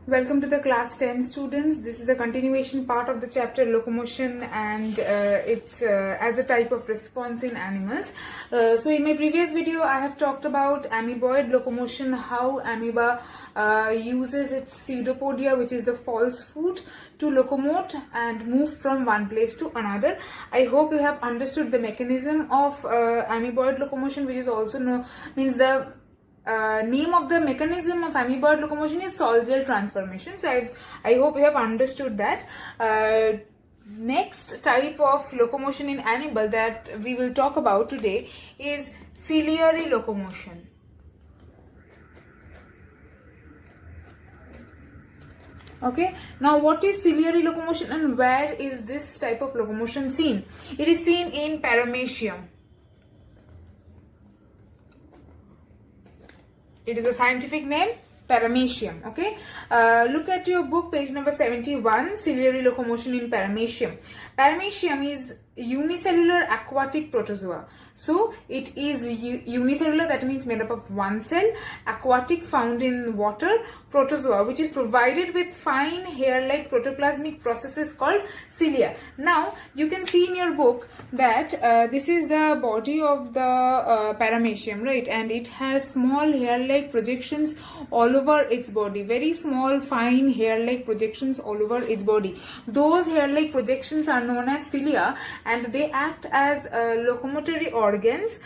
Welcome to the class 10 students. This is the continuation part of the chapter locomotion, and it's as a type of response in animals. So in my previous video I have talked about amoeboid locomotion, how amoeba uses its pseudopodia, which is the false foot, to locomote and move from one place to another. I hope you have understood the mechanism of amoeboid locomotion, which is also means the name of the mechanism of amoeboid locomotion is sol-gel transformation. So I hope you have understood that. Next type of locomotion in animal that we will talk about today is ciliary locomotion. Okay, now what is ciliary locomotion and where is this type of locomotion seen? It is seen in Paramecium. It is a scientific name, Paramecium. Okay, look at your book, page number 71, ciliary locomotion in Paramecium. Paramecium is unicellular aquatic protozoa. So it is unicellular, that means made up of one cell, aquatic, found in water, protozoa, which is provided with fine hair-like protoplasmic processes called cilia. Now you can see in your book that this is the body of the Paramecium, right? And it has small hair-like projections all over its body, very small fine hair-like projections all over its body. Those hair-like projections are known as cilia, and they act as locomotory organs.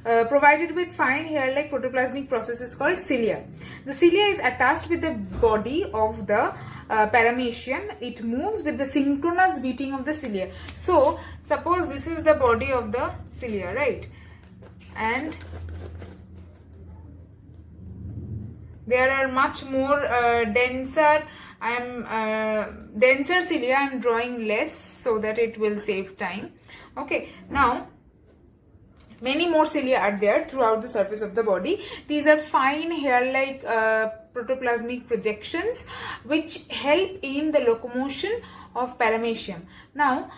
Provided with fine hair-like protoplasmic processes called cilia. The cilia is attached with the body of the Paramecium. It moves with the synchronous beating of the cilia. So, suppose this is the body of the cilia, right? And there are much more denser cilia. I am drawing less so that it will save time. Okay, now many more cilia are there throughout the surface of the body. These are fine hair-like protoplasmic projections which help in the locomotion of Paramecium. Now,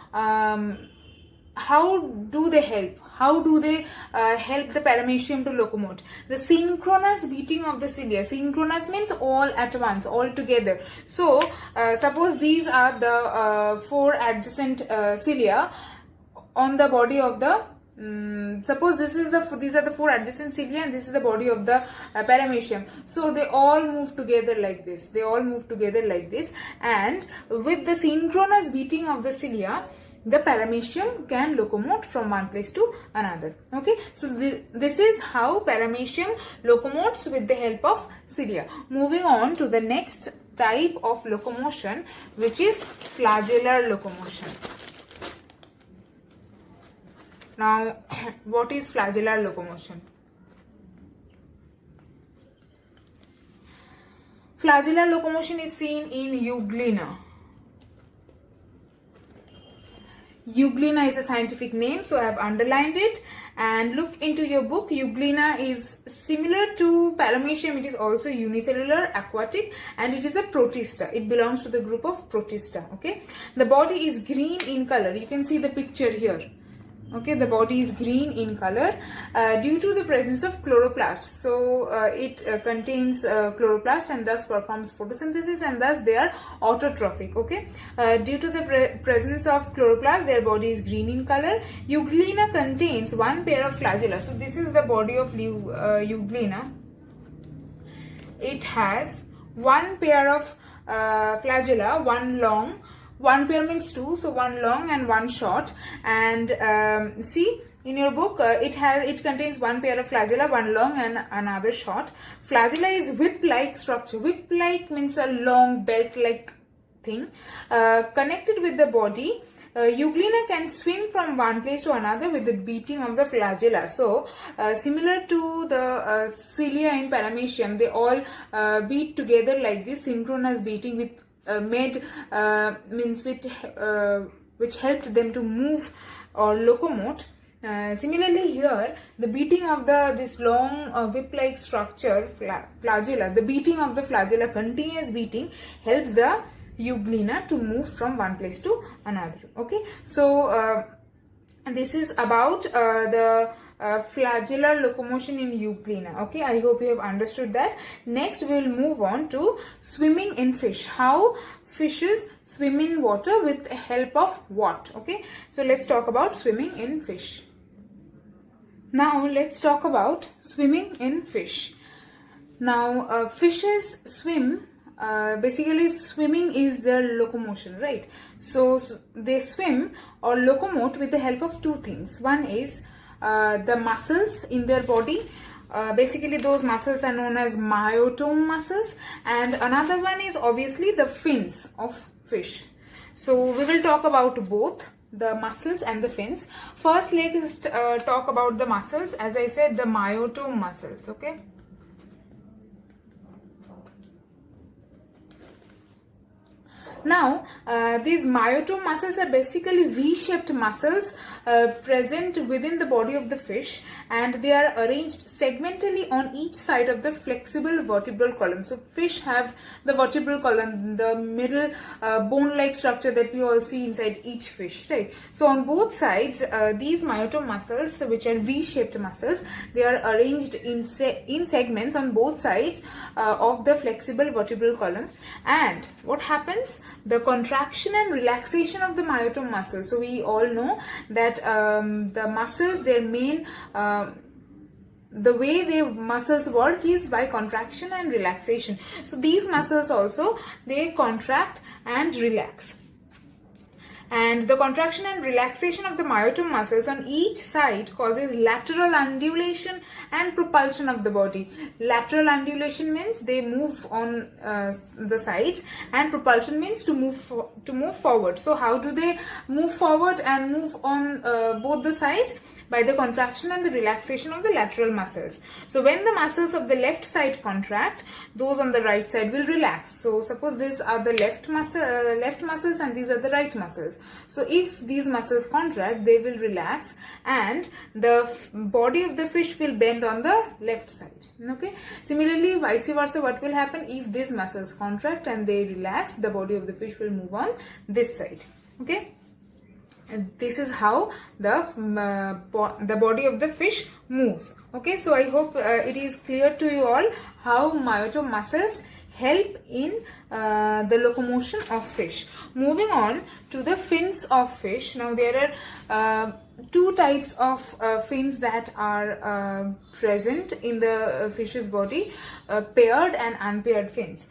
how do they help? How do they help the Paramecium to locomote? The synchronous beating of the cilia. Synchronous means all at once, all together. So, suppose these are the four adjacent cilia on the body of the suppose these are the four adjacent cilia and this is the body of the Paramecium. So they all move together like this. And with the synchronous beating of the cilia, the Paramecium can locomote from one place to another. Okay, so this is how Paramecium locomotes with the help of cilia. Moving on to the next type of locomotion, which is flagellar locomotion. Now, what is flagellar locomotion? Flagellar locomotion is seen in Euglena. Euglena is a scientific name, so I have underlined it. And look into your book. Euglena is similar to Paramecium. It is also unicellular, aquatic, and it is a protista. It belongs to the group of protista. Okay, the body is green in color. You can see the picture here. Okay, the body is green in color due to the presence of chloroplast. So it contains chloroplast and thus performs photosynthesis, and thus they are autotrophic. Okay, due to the presence of chloroplast, their body is green in color. Euglena contains one pair of flagella. So this is the body of Euglena. It has one pair of flagella, one long. One pair means two, so one long and one short. And see in your book, it contains one pair of flagella, one long and another short. Flagella is whip-like structure. Whip-like means a long belt-like thing connected with the body. Euglena can swim from one place to another with the beating of the flagella. So, similar to the cilia in Paramecium, they all beat together like this, synchronous beating with which helped them to move or locomote. Similarly here, the beating of this long whip-like structure, flagella, the beating of the flagella, continuous beating, helps the Euglena to move from one place to another. Okay, so this is about the flagellar locomotion in Euglena. Okay, I hope you have understood that. Next, we will move on to swimming in fish. How fishes swim in water with the help of what? Okay, so let's talk about swimming in fish. Now let's talk about swimming in fish. Now fishes swim, basically swimming is their locomotion, right? So they swim or locomote with the help of two things. One is the muscles in their body. Basically those muscles are known as myotome muscles, and another one is obviously the fins of fish. So we will talk about both the muscles and the fins. First, let's talk about the muscles. As I said, the myotome muscles. Okay, now these myotome muscles are basically V-shaped muscles present within the body of the fish, and they are arranged segmentally on each side of the flexible vertebral column. So fish have the vertebral column, the middle bone-like structure that we all see inside each fish, right? So on both sides, these myotome muscles, which are V-shaped muscles, they are arranged in segments on both sides of the flexible vertebral column. And what happens? The contraction and relaxation of the myotome muscles. So we all know that the muscles, their main the way their muscles work is by contraction and relaxation. So these muscles also, they contract and relax. And the contraction and relaxation of the myotome muscles on each side causes lateral undulation and propulsion of the body. Lateral undulation means they move on the sides, and propulsion means to move forward. So how do they move forward and move on both the sides? By the contraction and the relaxation of the lateral muscles. So when the muscles of the left side contract, those on the right side will relax. So suppose these are the left muscles and these are the right muscles. So if these muscles contract, they will relax, and the body of the fish will bend on the left side. Okay. Similarly, vice versa, what will happen if these muscles contract and they relax, the body of the fish will move on this side. Okay. And this is how the body of the fish moves. Okay, so I hope it is clear to you all how myotome muscles help in the locomotion of fish. Moving on to the fins of fish. Now there are two types of fins that are present in the fish's body, paired and unpaired fins.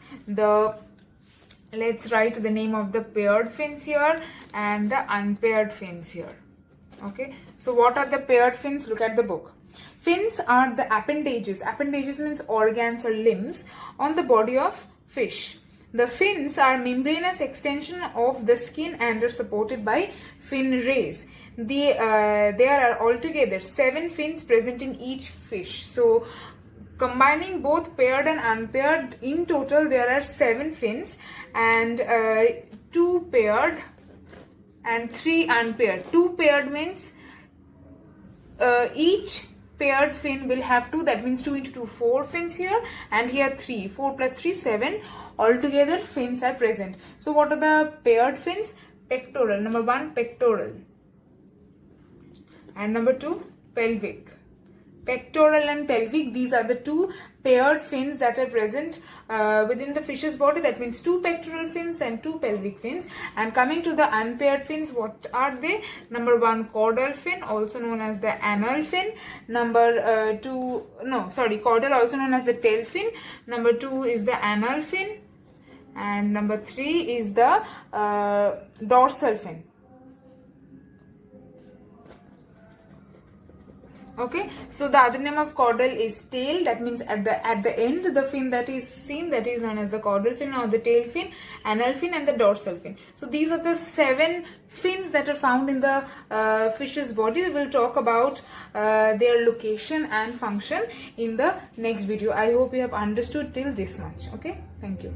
Let's write the name of the paired fins here and the unpaired fins here. Okay, so what are the paired fins? Look at the book. Fins are the appendages. Appendages means organs or limbs on the body of fish. The fins are membranous extension of the skin and are supported by fin rays. There are altogether 7 fins present in each fish. So combining both paired and unpaired, in total there are 7 fins, and 2 paired and 3 unpaired. 2 paired means each paired fin will have 2, that means 2 into 2, 4 fins here, and here 3. 4 plus 3, 7. Altogether fins are present. So what are the paired fins? Pectoral. Number 1, pectoral. And number 2, pelvic. Pectoral and pelvic, these are the 2 paired fins that are present within the fish's body. That means 2 pectoral fins and 2 pelvic fins. And coming to the unpaired fins, what are they? Number 1, caudal fin, also known as the anal fin. Number 2, caudal, also known as the tail fin. Number 2 is the anal fin. And number 3 is the dorsal fin. Okay, so the other name of caudal is tail. That means at the end, the fin that is seen, that is known as the caudal fin or the tail fin, anal fin, and the dorsal fin. So these are the 7 fins that are found in the fish's body. We will talk about their location and function in the next video. I hope you have understood till this much. Okay, thank you.